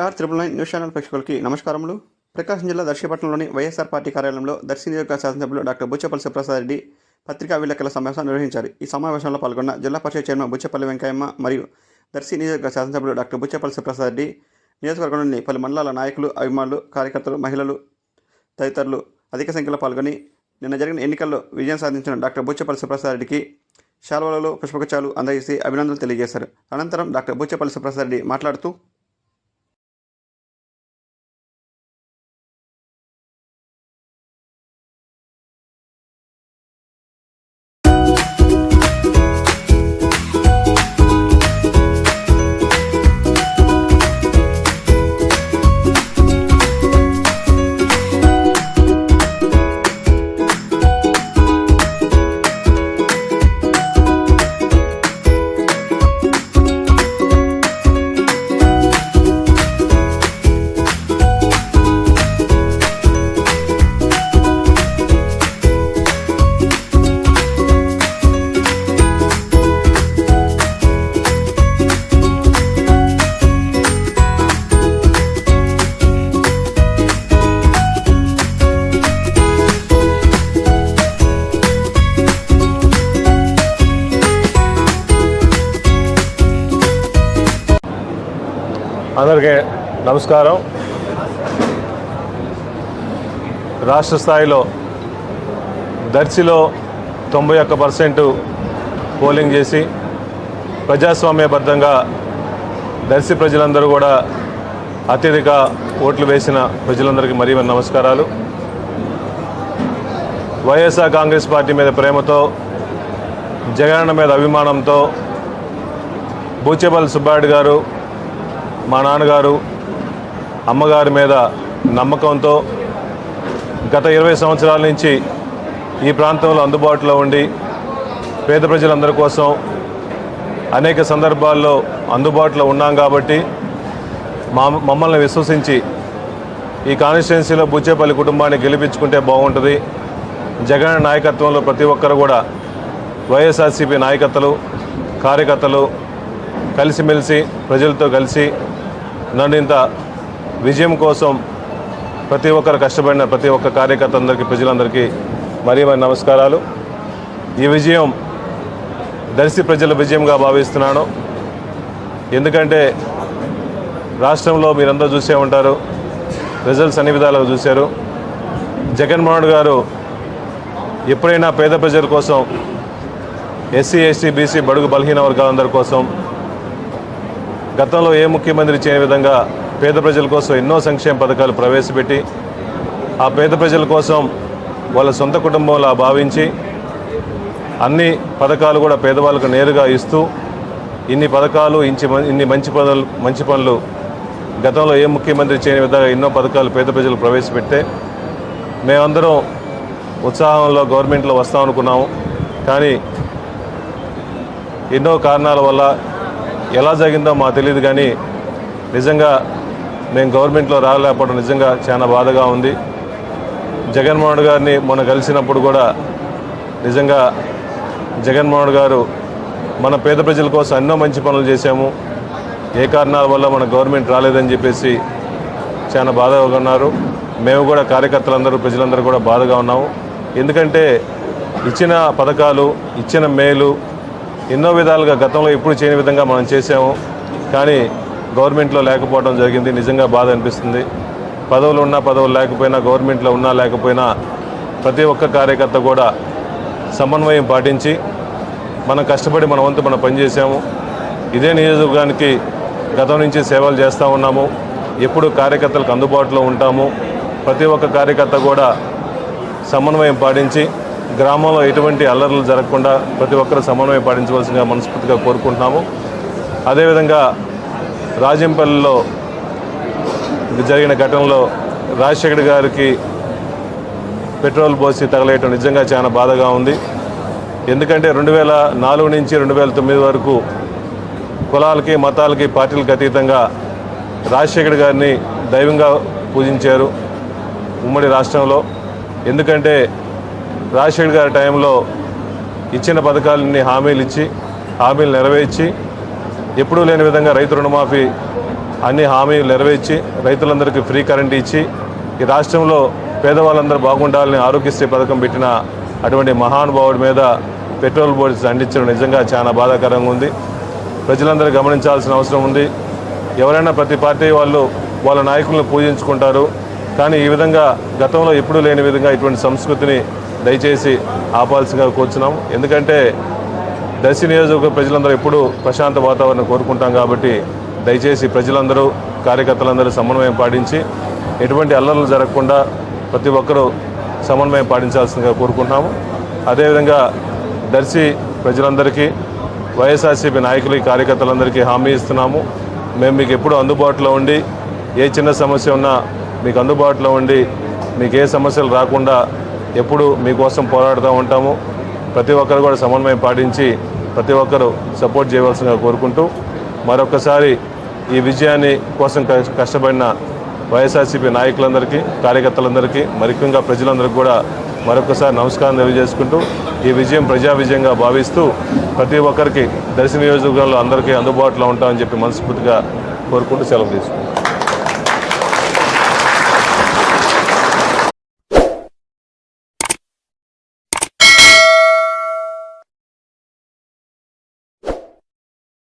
AR999 news channel ప్రేక్షకులకి నమస్కారములు. ప్రకాశం జిల్లా దర్శిపట్నంలోని వైఎస్ఆర్ పార్టీ కార్యాలయంలో దర్శి నియోజకవర్గ శాసనసభ్యులు డాక్టర్ బుచ్చపల్లి శివప్రసాద్ రెడ్డి పత్రికా విలేకరుల సమావేశం నిర్వహించారు. ఈ సమావేశంలో పాల్గొన్న జిల్లా పరిషత్ చైర్మన్ బుచ్చపల్లి వెంకయ్యమ్మ మరియు దర్శి నియోజకవర్గ శాసనసభ్యులు డాక్టర్ బుచ్చపల్లి శివప్రసాద్ రెడ్డి, నియోజకవర్గంలోని పలు మండలాల నాయకులు, అభిమానులు, కార్యకర్తలు, మహిళలు తదితరులు అధిక సంఖ్యలో పాల్గొని నిన్న జరిగిన ఎన్నికల్లో విజయం సాధించిన డాక్టర్ బుచ్చపల్లి శివప్రసాద్ రెడ్డికి శాలువాలలో పుష్పగుచ్చాలు అందజేసి అభినందనలు తెలియజేశారు. అనంతరం డాక్టర్ బుచ్చపల్లి శివప్రసాద్ రెడ్డి మాట్లాడుతూ అందరికీ నమస్కారం. రాష్ట్ర స్థాయిలో దర్శిలో 91% పోలింగ్ చేసి ప్రజాస్వామ్యబద్ధంగా దర్శి ప్రజలందరూ కూడా అత్యధిక ఓట్లు వేసిన ప్రజలందరికీ మరీ నమస్కారాలు. వైఎస్ఆర్ కాంగ్రెస్ పార్టీ మీద ప్రేమతో, జగనన్న మీద అభిమానంతో బూచేపల్లి సుబ్బారెడ్డి గారు, మా నాన్నగారు, అమ్మగారి మీద నమ్మకంతో గత 20 సంవత్సరాల నుంచి ఈ ప్రాంతంలో అందుబాటులో ఉండి పేద ప్రజలందరి కోసం అనేక సందర్భాల్లో అందుబాటులో ఉన్నాం కాబట్టి మమ్మల్ని విశ్వసించి ఈ కాన్స్టిట్యున్సీలో బుచ్చేపల్లి కుటుంబాన్ని గెలిపించుకుంటే బాగుంటుంది, జగన్ నాయకత్వంలో ప్రతి ఒక్కరు కూడా వైఎస్ఆర్సీపీ నాయకత్వలు, కార్యకర్తలు కలిసిమెలిసి ప్రజలతో కలిసి నన్ను ఇంత విజయం కోసం ప్రతి ఒక్కరు కష్టపడిన ప్రతి ఒక్క కార్యకర్త అందరికీ, ప్రజలందరికీ మరీ నమస్కారాలు. ఈ విజయం దర్శి ప్రజల విజయంగా భావిస్తున్నాను. ఎందుకంటే రాష్ట్రంలో మీరందరూ చూసే ఉంటారు, రిజల్ట్స్ అన్ని విధాలుగా చూశారు. జగన్మోహన్ గారు ఎప్పుడైనా పేద ప్రజల కోసం, ఎస్సీ, ఎస్టీ, బీసీ, బడుగు బలహీన వర్గాలందరి కోసం గతంలో ఏ ముఖ్యమంత్రి చేయని విధంగా పేద ప్రజల కోసం ఎన్నో సంక్షేమ పథకాలు ప్రవేశపెట్టి ఆ పేద ప్రజల కోసం వాళ్ళ సొంత కుటుంబంలా భావించి అన్ని పథకాలు కూడా పేదవాళ్ళకు నేరుగా ఇస్తూ ఇన్ని పథకాలు, ఇన్ని మంచి పనులు గతంలో ఏ ముఖ్యమంత్రి చేయని విధంగా ఎన్నో పథకాలు పేద ప్రజలు ప్రవేశపెడితే మేమందరం ఉత్సాహంలో గవర్నమెంట్లో వస్తాం అనుకున్నాము. కానీ ఎన్నో కారణాల వల్ల ఎలా జరిగిందో మాకు తెలియదు, కానీ నిజంగా మేము గవర్నమెంట్లో రాలేకపోవడం నిజంగా చాలా బాధగా ఉంది. జగన్మోహన్ గారిని మొన్న కలిసినప్పుడు కూడా నిజంగా జగన్మోహన్ గారు మన పేద ప్రజల కోసం ఎన్నో మంచి పనులు చేశాము, ఏ కారణాల వల్ల మన గవర్నమెంట్ రాలేదని చెప్పేసి చాలా బాధగా ఉన్నారు. మేము కూడా కార్యకర్తలందరూ, ప్రజలందరూ కూడా బాధగా ఉన్నాము. ఎందుకంటే ఇచ్చిన పథకాలు, ఇచ్చిన మేలు ఎన్నో విధాలుగా గతంలో ఎప్పుడు చేయని విధంగా మనం చేసాము, కానీ గవర్నమెంట్లో లేకపోవడం జరిగింది. నిజంగా బాధ అనిపిస్తుంది. పదవులు ఉన్నా పదవులు లేకపోయినా, గవర్నమెంట్లో ఉన్నా లేకపోయినా ప్రతి ఒక్క కార్యకర్త కూడా సమన్వయం పాటించి మనం కష్టపడి మన వంతు మనం పనిచేసాము. ఇదే నియోజకవర్గానికి గతం నుంచి సేవలు చేస్తూ ఉన్నాము. ఎప్పుడు కార్యకర్తలకు అందుబాటులో ఉంటాము. ప్రతి ఒక్క కార్యకర్త కూడా సమన్వయం పాటించి గ్రామంలో ఎటువంటి అల్లర్లు జరగకుండా ప్రతి ఒక్కరు సమన్వయం పాటించవలసిందిగా మనస్ఫూర్తిగా కోరుకుంటున్నాము. అదేవిధంగా రాజంపల్లిలో జరిగిన ఘటనలో రాజశేఖర్ గారికి పెట్రోల్ పోసి తగలేయటం నిజంగా చాలా బాధగా ఉంది. ఎందుకంటే 2004 నుంచి 2009 వరకు కులాలకి, మతాలకి, పార్టీలకు అతీతంగా రాజశేఖర్ గారిని దైవంగా పూజించారు ఉమ్మడి రాష్ట్రంలో. ఎందుకంటే రాజశేఖర్ గారి టైంలో ఇచ్చిన పథకాలన్నీ హామీలు నెరవేర్చి ఎప్పుడూ లేని విధంగా రైతు రుణమాఫీ అన్ని హామీలు నెరవేర్చి రైతులందరికీ ఫ్రీ కరెంట్ ఇచ్చి ఈ రాష్ట్రంలో పేదవాళ్ళందరూ బాగుండాలని ఆరోగ్యశ్రీ పథకం పెట్టిన అటువంటి మహానుభావుడి మీద పెట్రోల్ బోర్డు దండించడం నిజంగా చాలా బాధాకరంగా ఉంది. ప్రజలందరూ గమనించాల్సిన అవసరం ఉంది. ఎవరైనా ప్రతి పార్టీ వాళ్ళు వాళ్ళ నాయకులను పూజించుకుంటారు, కానీ ఈ విధంగా గతంలో ఎప్పుడూ లేని విధంగా ఇటువంటి సంస్కృతిని దయచేసి ఆపాల్సిందిగా కోరుచున్నాం. ఎందుకంటే దర్శి నియోజకవర్గ ప్రజలందరూ ఎప్పుడూ ప్రశాంత వాతావరణం కోరుకుంటాం కాబట్టి దయచేసి ప్రజలందరూ కార్యకర్తలందరూ సమన్వయం పాటించి ఎటువంటి అల్లర్లు జరగకుండా ప్రతి ఒక్కరూ సమన్వయం పాటించాల్సిందిగా కోరుకుంటున్నాము. అదేవిధంగా దర్శి ప్రజలందరికీ వైఎస్ఆర్సీపీ నాయకులకి కార్యకర్తలందరికీ హామీ ఇస్తున్నాము. మేము మీకు ఎప్పుడూ అందుబాటులో ఉండి ఏ చిన్న సమస్య ఉన్నా మీకు అందుబాటులో ఉండి మీకు ఏ సమస్యలు రాకుండా ఎప్పుడు మీకోసం పోరాడుతూ ఉంటాము. ప్రతి ఒక్కరు కూడా సమన్వయం పాటించి ప్రతి ఒక్కరూ సపోర్ట్ చేయవలసిందిగా కోరుకుంటూ మరొకసారి ఈ విజయాన్ని కోసం కష్టపడిన వైఎస్ఆర్సీపీ నాయకులందరికీ కార్యకర్తలందరికీ ముఖ్యంగా ప్రజలందరికీ కూడా మరొకసారి నమస్కారం తెలియజేసుకుంటూ ఈ విజయం ప్రజా విజయంగా భావిస్తూ ప్రతి ఒక్కరికి దర్శి నియోజకవర్గంలో అందరికీ అందుబాటులో ఉంటామని చెప్పి మనస్ఫూర్తిగా కోరుకుంటూ సెలవు తీసుకుంటాం.